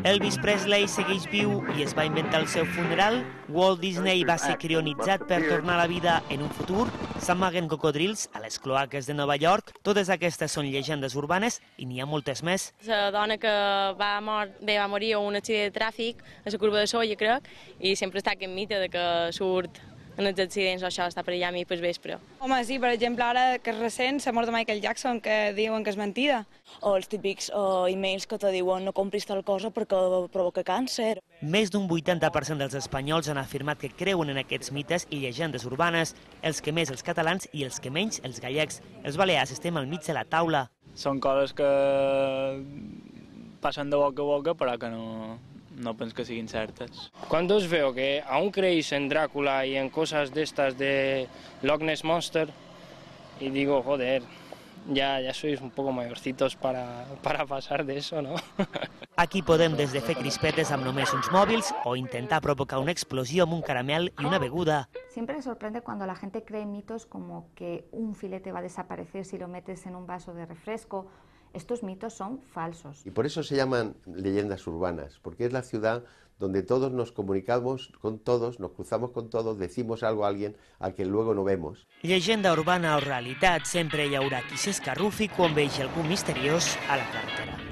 Elvis Presley segueix viu i es va inventar el seu funeral. Walt Disney va ser crionitzat per tornar a la vida en un futur. S'amaguen cocodrils a les cloaques de Nova York. Totes aquestes són llegendes urbanes i n'hi ha moltes més. La dona que va morir en un accident de tràfic a la curva de Solla, crec, i sempre està aquest mite de que surt en els accidents o això, està per allà a mi pel vespre. Home, sí, per exemple, ara que és recent, la mort de Michael Jackson, que diuen que és mentida. O els típics emails que te diuen no compris tal cosa perquè provoca càncer. Més d'un 80% dels espanyols han afirmat que creuen en aquests mites i llegendes urbanes, els que més els catalans i els que menys els gallecs. Els balears estem al mig de la taula. Són coses que passen de boca a boca, però que no penso que siguin certes. Cuando os veo que aún creéis en Drácula y en cosas de estas de Loch Ness Monster, y digo, joder, ya sois un poco mayorcitos para pasar de eso, ¿no? Aquí podem des de fer crispetes amb només uns mòbils o intentar provocar una explosió amb un caramel y una beguda. Siempre me sorprende cuando la gente cree mitos como que un filete va a desaparecer si lo metes en un vaso de refresco. Estos mitos son falsos. Y por eso se llaman leyendas urbanas, porque es la ciudad donde todos nos comunicamos con todos, nos cruzamos con todos, decimos algo a alguien al que luego no vemos. Llegenda urbana o realitat, sempre hi haurà qui s'escarrufi quan vegi algú misteriós a la carretera.